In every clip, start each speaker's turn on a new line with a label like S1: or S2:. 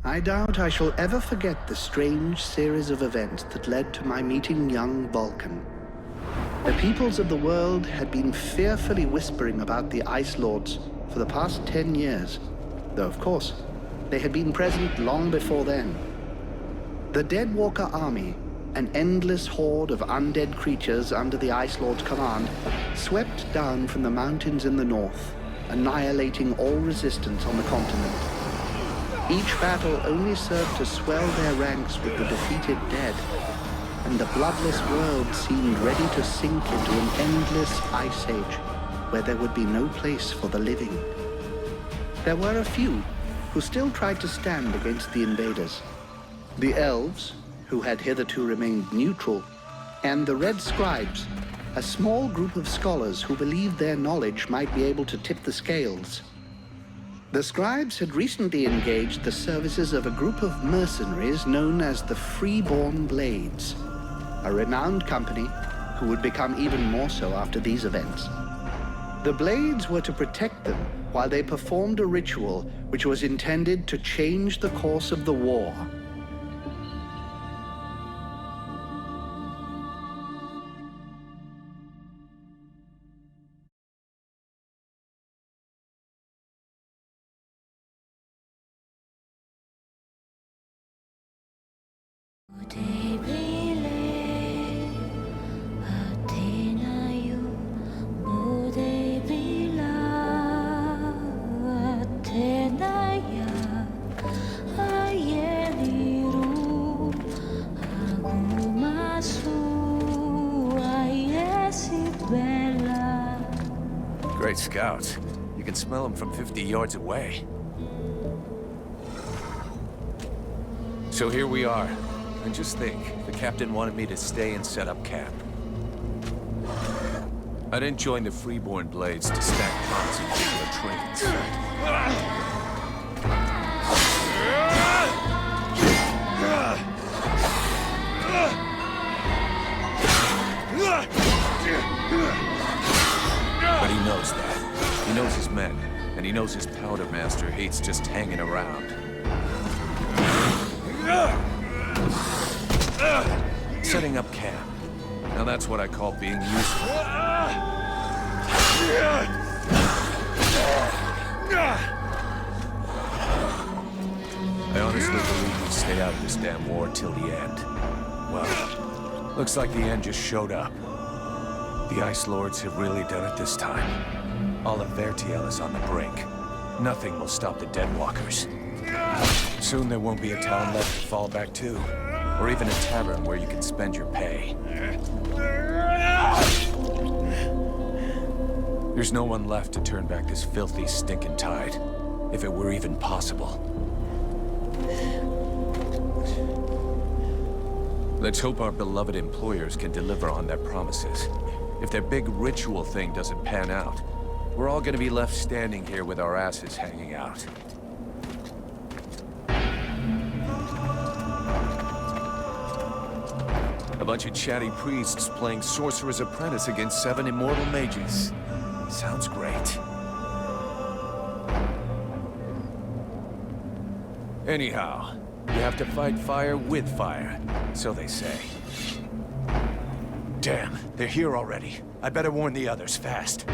S1: I doubt I shall ever forget the strange series of events that led to my meeting young Vulcan. The peoples of the world had been fearfully whispering about the Ice Lords for the past 10 years, though of course, they had been present long before then. The Deadwalker army, an endless horde of undead creatures under the Ice Lord's command, swept down from the mountains in the north, annihilating all resistance on the continent. Each battle only served to swell their ranks with the defeated dead, and the bloodless world seemed ready to sink into an endless ice age where there would be no place for the living. There were a few who still tried to stand against the invaders. The elves, who had hitherto remained neutral, and the Red Scribes, a small group of scholars who believed their knowledge might be able to tip the scales. The Scribes had recently engaged the services of a group of mercenaries known as the Freeborn Blades, a renowned company who would become even more so after these events. The Blades were to protect them while they performed a ritual which was intended to change the course of the war.
S2: Great scouts. You can smell them from 50 yards away. So here we are. And just think, the captain wanted me to stay and set up camp. I didn't join the Freeborn Blades to stack bombs in regular trains. But he knows that. He knows his men, and he knows his powder master hates just hanging around. Setting up camp. Now that's what I call being useful. I honestly believe we stay out of this damn war till the end. Well, looks like the end just showed up. The Ice Lords have really done it this time. All of Vertiel is on the brink. Nothing will stop the Deadwalkers. Soon there won't be a town left to fall back to, or even a tavern where you can spend your pay. There's no one left to turn back this filthy, stinking tide, if it were even possible. Let's hope our beloved employers can deliver on their promises. If their big ritual thing doesn't pan out, we're all gonna be left standing here with our asses hanging out. A bunch of chatty priests playing Sorcerer's Apprentice against 7 immortal mages. Sounds great. Anyhow, you have to fight fire with fire, so they say. Damn, they're here already. I better warn the others fast.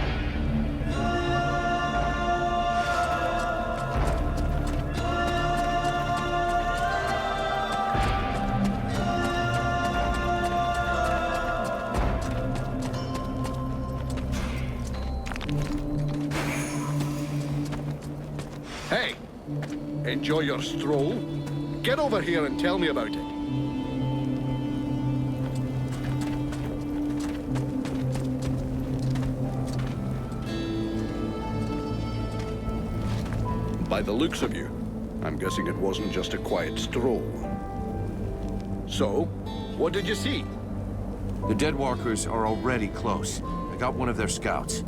S3: Hey, enjoy your stroll? get over here and tell me about it. By the looks of you, I'm guessing it wasn't just a quiet stroll. So, what did you see?
S4: The Deadwalkers are already close. I got one of their scouts.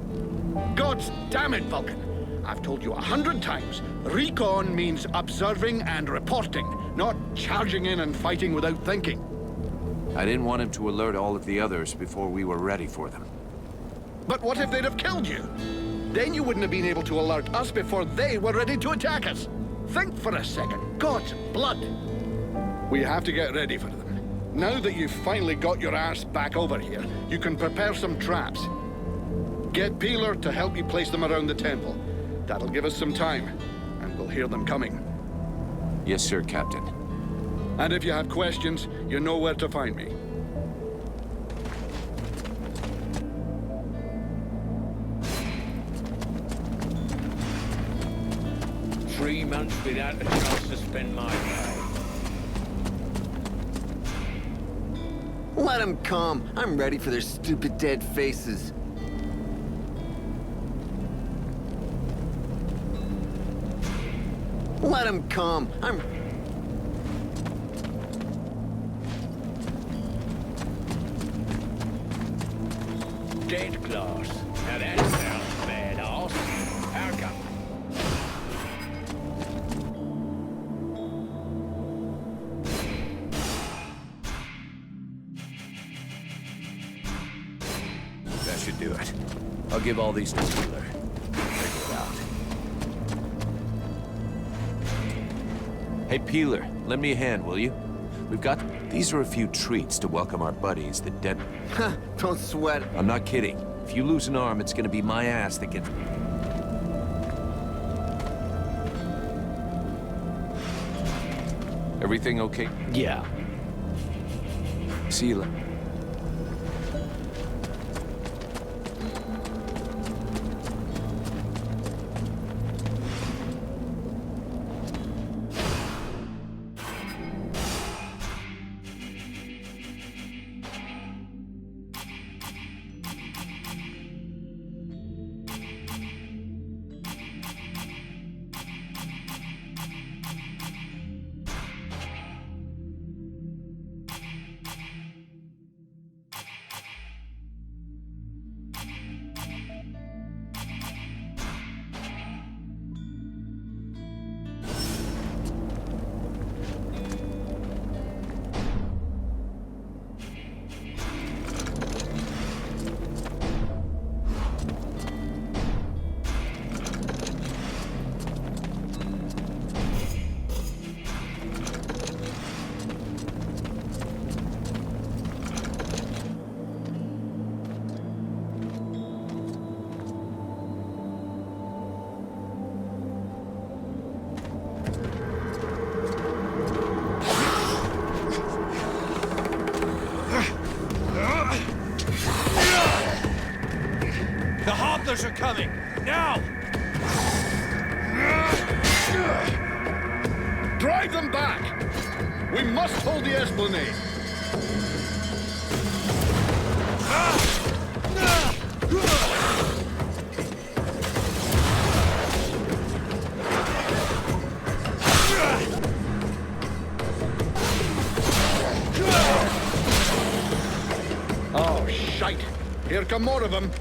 S3: God damn it, Vulcan! I've told you 100 times, recon means observing and reporting, not charging in and fighting without thinking.
S4: I didn't want him to alert all of the others before we were ready for them.
S3: But what if they'd have killed you? Then you wouldn't have been able to alert us before they were ready to attack us. Think for a second. God's blood. We have to get ready for them. Now that you've finally got your ass back over here, you can prepare some traps. Get Peeler to help you place them around the temple. That'll give us some time, and we'll hear them coming.
S4: Yes, sir, Captain.
S3: And if you have questions, you know where to find me.
S5: 3 months without a chance to spend my day.
S6: Let them come. I'm ready for their stupid dead faces. Let them come.
S5: Dead glass. Now that sounds badass. How come?
S2: That should do it. I'll give all these to Peeler. Figure it out. Hey, Peeler, lend me a hand, will you? These are a few treats to welcome our buddies, the dead...
S6: Don't sweat.
S2: I'm not kidding. If you lose an arm, it's gonna be my ass that gets... Everything okay?
S5: Yeah.
S2: See you later.
S4: The Hobblers are coming! Now!
S3: Drive them back! We must hold the Esplanade! Oh, shite! Here come more of them!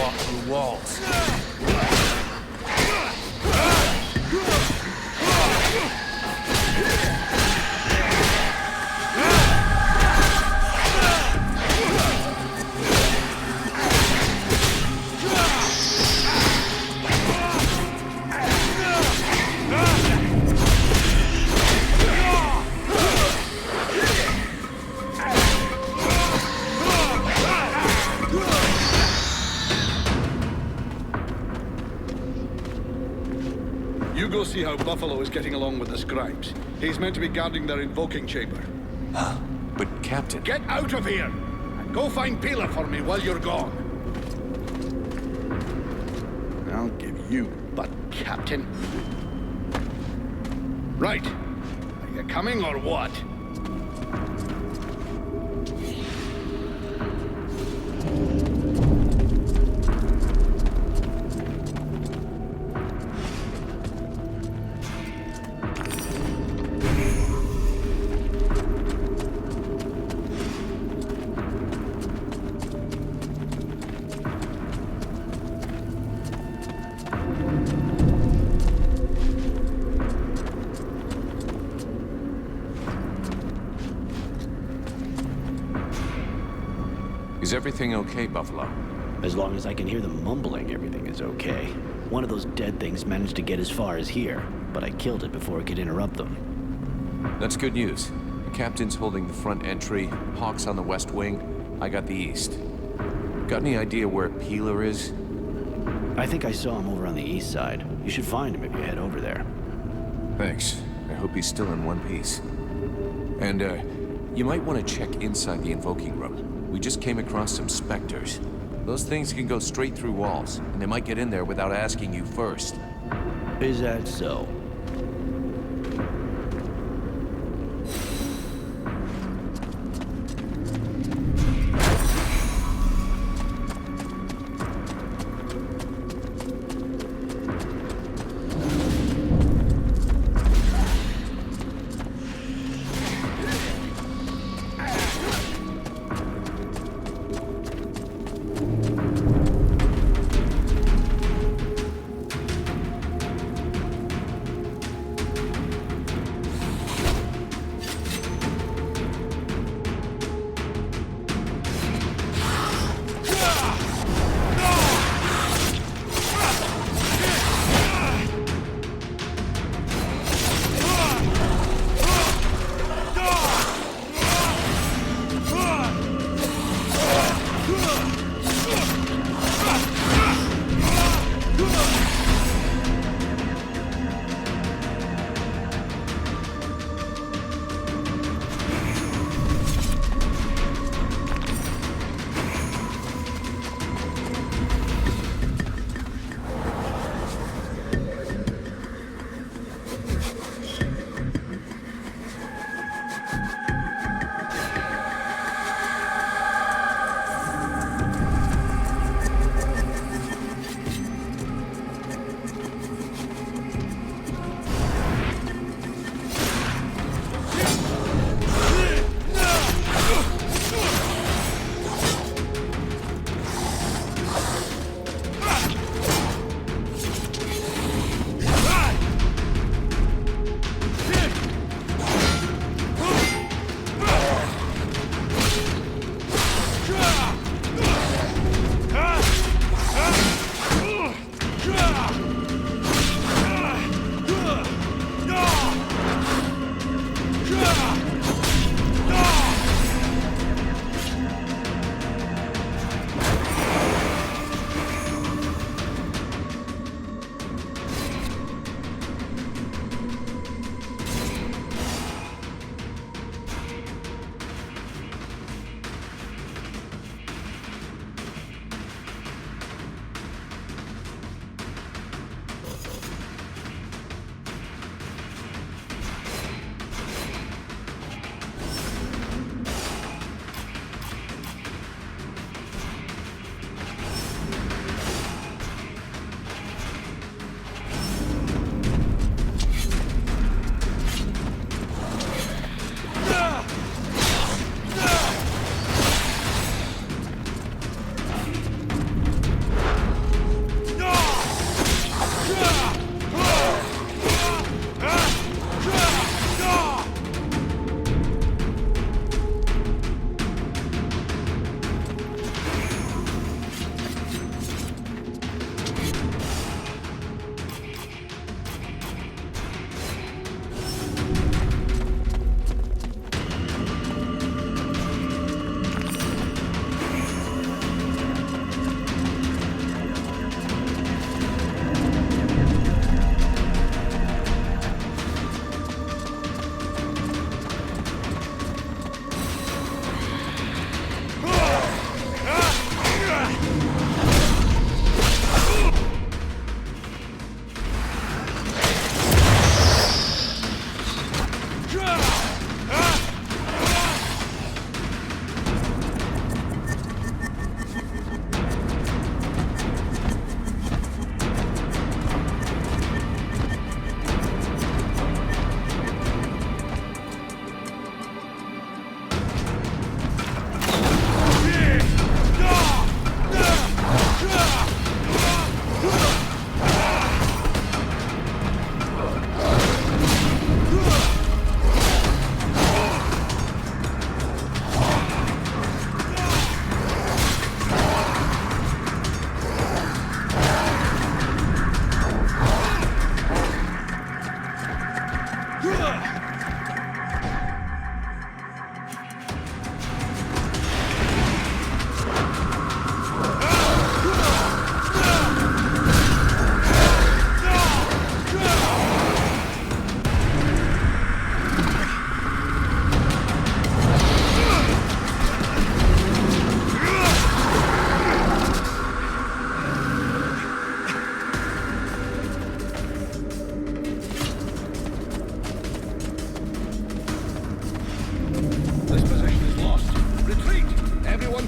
S2: walk through walls.
S3: You go see how Buffalo is getting along with the scribes. He's meant to be guarding their invoking chamber.
S4: But, Captain...
S3: Get out of here! And go find Pila for me while you're gone. I'll give you butt, Captain. Right. Are you coming or what?
S4: Is everything okay, Buffalo?
S5: As long as I can hear them mumbling, everything is okay. One of those dead things managed to get as far as here, but I killed it before it could interrupt them.
S4: That's good news. The captain's holding the front entry, Hawk's on the west wing, I got the east. Got any idea where Peeler is?
S5: I think I saw him over on the east side. You should find him if you head over there.
S4: Thanks. I hope he's still in one piece. And, you might want to check inside the invoking room. We just came across some specters. Those things can go straight through walls, and they might get in there without asking you first.
S5: Is that so?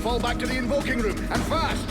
S3: fall back to the invoking room, and fast!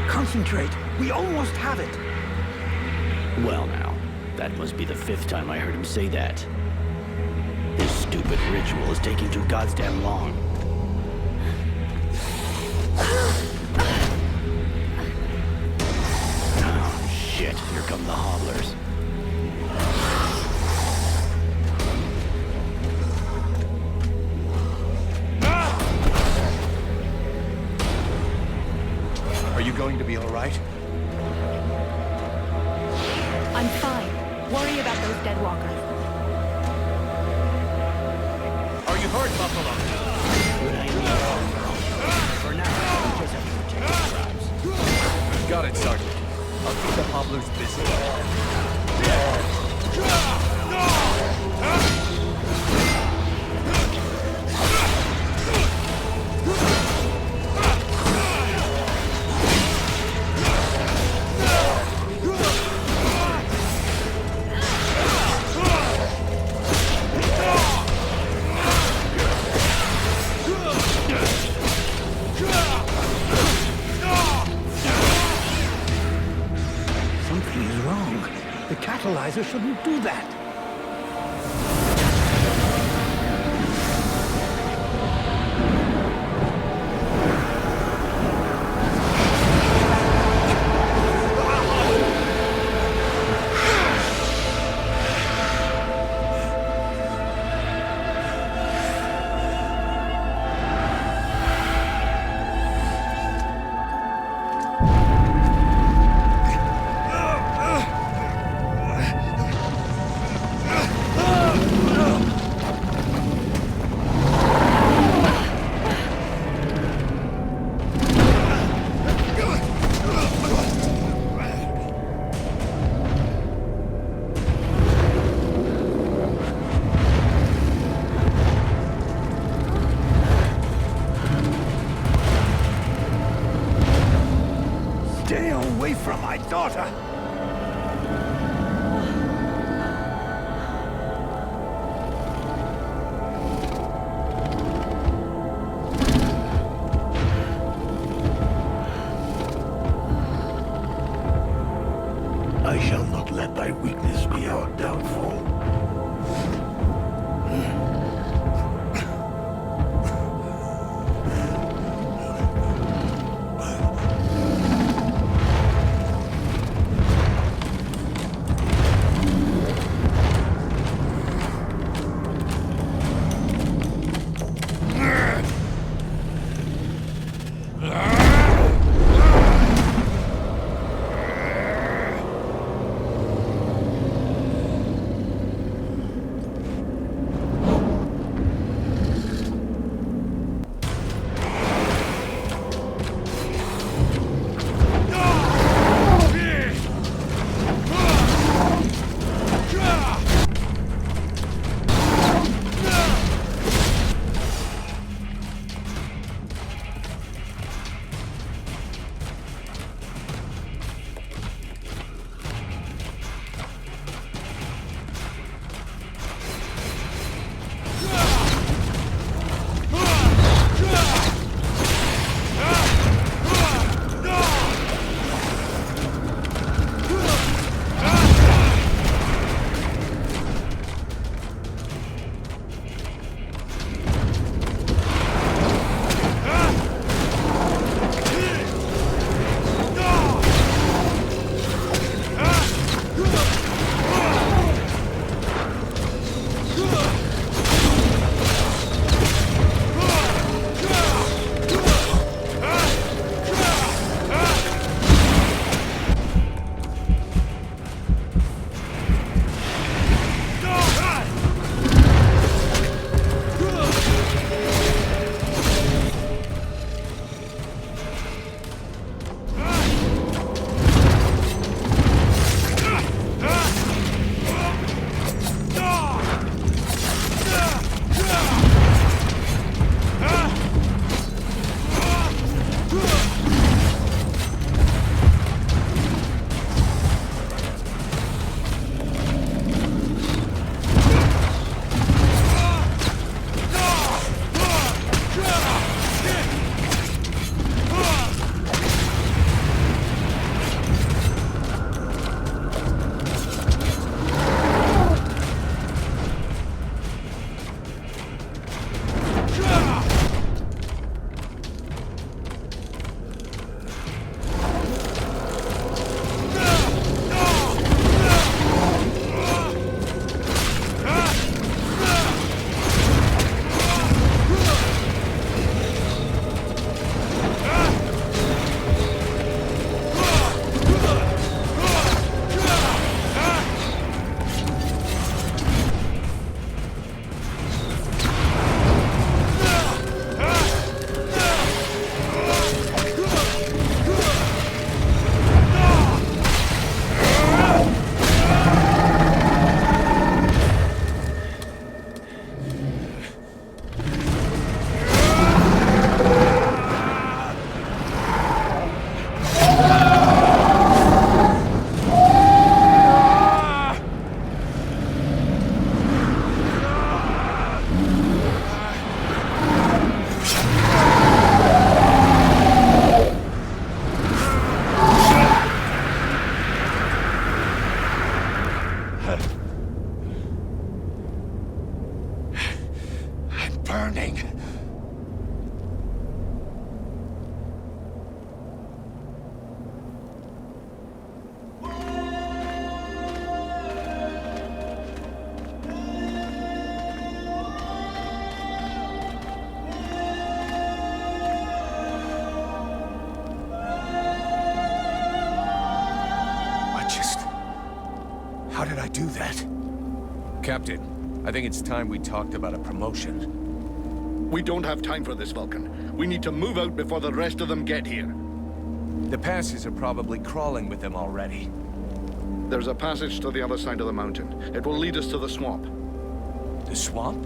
S7: Concentrate. We almost have it.
S5: Well now, that must be the 5th time I heard him say that. This stupid ritual is taking too goddamn long. Oh, shit. Here come the hobblers.
S2: Are you going to be all right?
S8: I'm fine. Worry about those dead walkers.
S2: Are you hurt, Buffalo?
S5: Good idea. For now, we just have to protect the tribes.
S2: Got it, Sergeant. I'll keep the hobblers busy.
S7: Something is wrong. The catalyzer shouldn't do that. Stay away from my daughter! I shall not let thy weakness be our downfall.
S2: do that? Captain, I think it's time we talked about a promotion.
S3: We don't have time for this, Vulcan. We need to move out before the rest of them get here.
S2: The passes are probably crawling with them already.
S3: There's a passage to the other side of the mountain. It will lead us to the swamp.
S2: The swamp?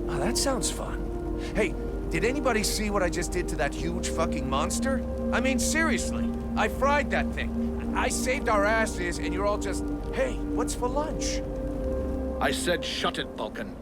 S2: Oh, that sounds fun. Hey, did anybody see what I just did to that huge fucking monster? I mean, seriously, I fried that thing. I saved our asses, and you're all just, hey, what's for lunch?
S3: I said shut it, Vulcan.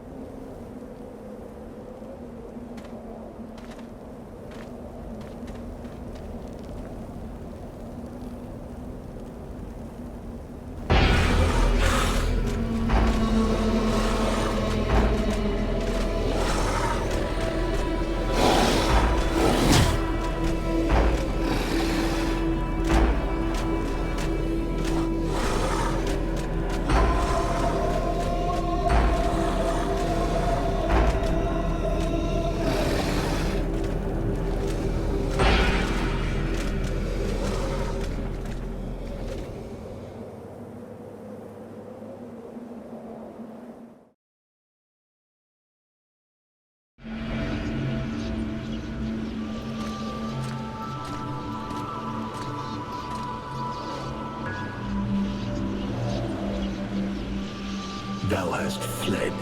S7: Thou hast fled.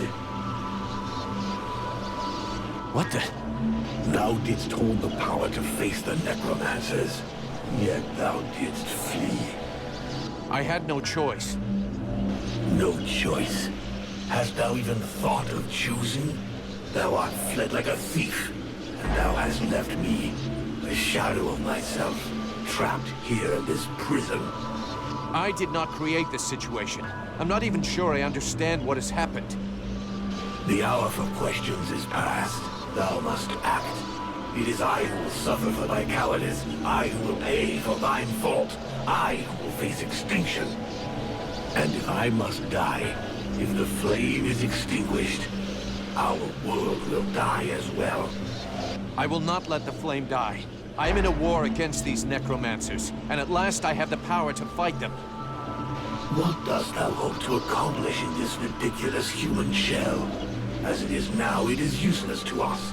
S2: What the?
S7: Thou didst hold the power to face the necromancers, yet thou didst flee.
S2: I had no choice.
S7: No choice. Hast thou even thought of choosing? Thou art fled like a thief, and thou hast left me, a shadow of myself, trapped here in this prison.
S2: I did not create this situation. I'm not even sure I understand what has happened.
S7: The hour for questions is past. Thou must act. It is I who will suffer for thy cowardice. I who will pay for thine fault. I who will face extinction. And if I must die, if the flame is extinguished, our world will die as well.
S2: I will not let the flame die. I am in a war against these necromancers, and at last I have the power to fight them.
S7: What dost thou hope to accomplish in this ridiculous human shell? As it is now, it is useless to us.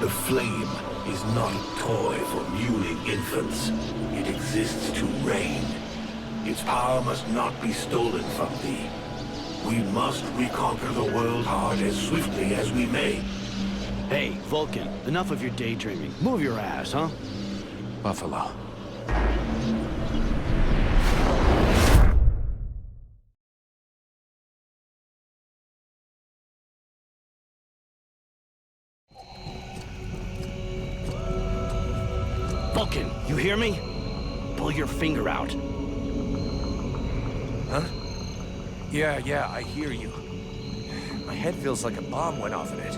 S7: The flame is not a toy for mewling infants. It exists to reign. Its power must not be stolen from thee. We must reconquer the world heart as swiftly as we may.
S5: Hey, Vulcan, enough of your daydreaming. Move your ass, huh?
S2: Buffalo.
S5: Vulcan, you hear me? Pull your finger out.
S2: Huh? Yeah, I hear you. My head feels like a bomb went off in it.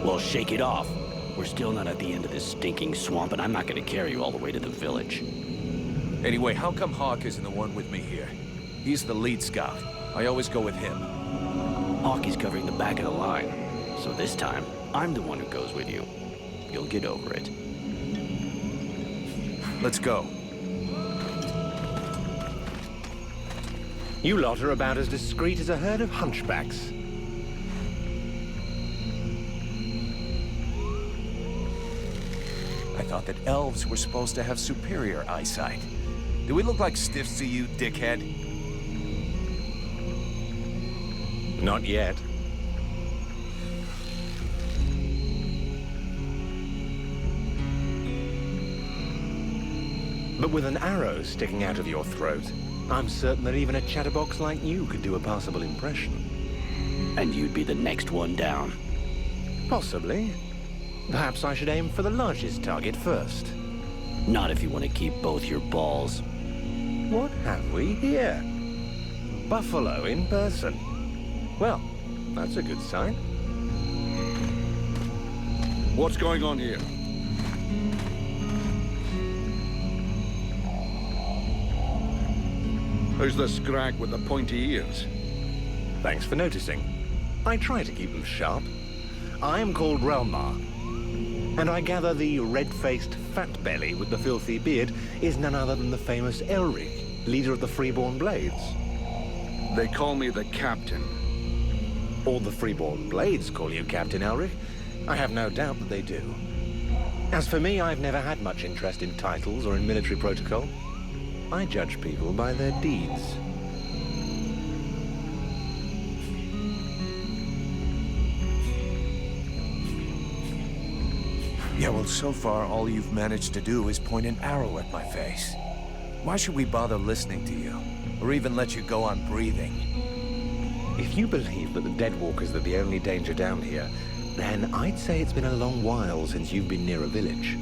S5: Well, shake it off. We're still not at the end of this stinking swamp, and I'm not gonna carry you all the way to the village.
S2: Anyway, how come Hawk isn't the one with me here? He's the lead scout. I always go with him.
S5: Hawk is covering the back of the line. So this time, I'm the one who goes with you. You'll get over it.
S2: Let's go.
S9: You lot are about as discreet as a herd of hunchbacks.
S2: I thought that elves were supposed to have superior eyesight. Do we look like stiffs to you, dickhead?
S9: Not yet. But with an arrow sticking out of your throat, I'm certain that even a chatterbox like you could do a passable impression.
S5: And you'd be the next one down.
S9: Possibly. Perhaps I should aim for the largest target first.
S5: Not if you want to keep both your balls.
S9: What have we here? Buffalo in person. Well, that's a good sign.
S3: What's going on here? Who's the scrag with the pointy ears?
S9: Thanks for noticing. I try to keep them sharp. I am called Relmar, and I gather the red-faced fat belly with the filthy beard is none other than the famous Elric, leader of the Freeborn Blades.
S3: They call me the Captain.
S9: All the Freeborn Blades call you Captain Elric. I have no doubt that they do. As for me, I've never had much interest in titles or in military protocol. I judge people by their deeds.
S2: Yeah, well, so far, all you've managed to do is point an arrow at my face. Why should we bother listening to you? Or even let you go on breathing?
S9: If you believe that the Deadwalkers are the only danger down here, then I'd say it's been a long while since you've been near a village.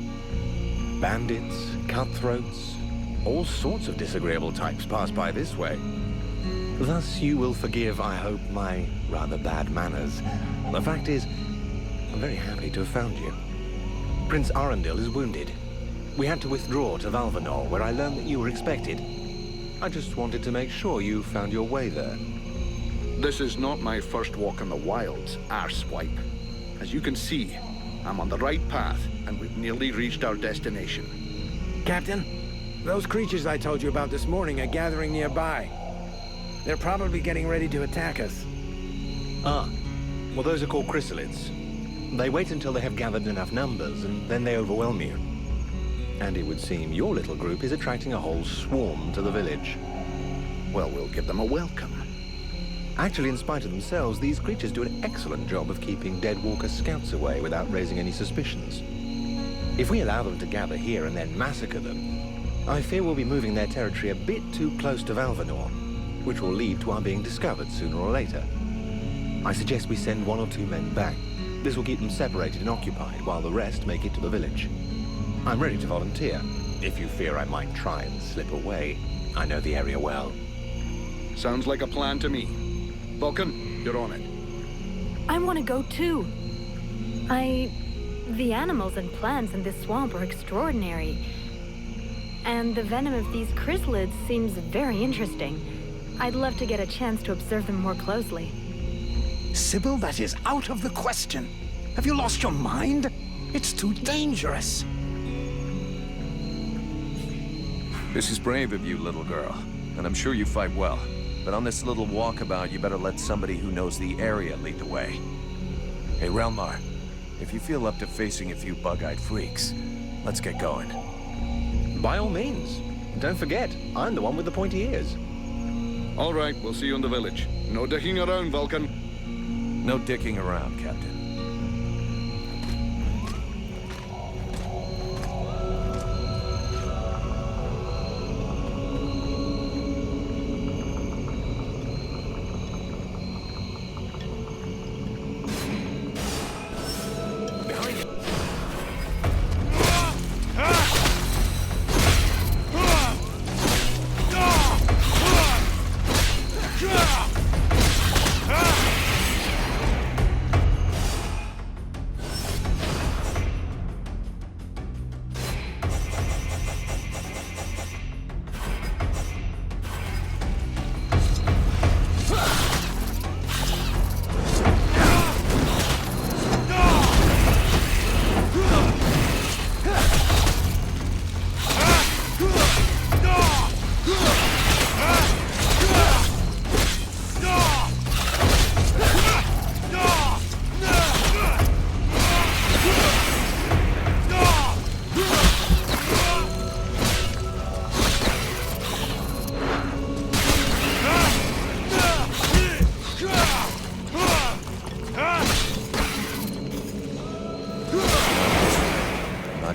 S9: Bandits, cutthroats, all sorts of disagreeable types pass by this way. Thus, you will forgive, I hope, my rather bad manners. The fact is, I'm very happy to have found you. Prince Arundel is wounded. We had to withdraw to Valvanor, where I learned that you were expected. I just wanted to make sure you found your way there.
S3: This is not my first walk in the wilds, arsewipe. As you can see, I'm on the right path, and we've nearly reached our destination.
S10: Captain, those creatures I told you about this morning are gathering nearby. They're probably getting ready to attack us.
S9: Ah, well, those are called chrysalids. They wait until they have gathered enough numbers, and then they overwhelm you. And it would seem your little group is attracting a whole swarm to the village.
S3: Well, we'll give them a welcome.
S9: Actually, in spite of themselves, these creatures do an excellent job of keeping Deadwalker scouts away without raising any suspicions. If we allow them to gather here and then massacre them, I fear we'll be moving their territory a bit too close to Valvanor, which will lead to our being discovered sooner or later. I suggest we send 1 or 2 men back. This will keep them separated and occupied while the rest make it to the village. I'm ready to volunteer, if you fear I might try and slip away. I know the area well.
S3: Sounds like a plan to me. Vulcan, you're on it.
S8: I want to go too. The animals and plants in this swamp are extraordinary. And the venom of these chrysalids seems very interesting. I'd love to get a chance to observe them more closely.
S10: Sybil, that is out of the question. Have you lost your mind? It's too dangerous.
S2: This is brave of you, little girl. And I'm sure you fight well. But on this little walkabout, you better let somebody who knows the area lead the way. Hey, Relmar, if you feel up to facing a few bug-eyed freaks, let's get going.
S9: By all means. Don't forget, I'm the one with the pointy ears.
S3: All right, we'll see you in the village. No dicking around, Vulcan.
S2: No dicking around, Captain.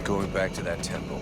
S2: Going back to that temple.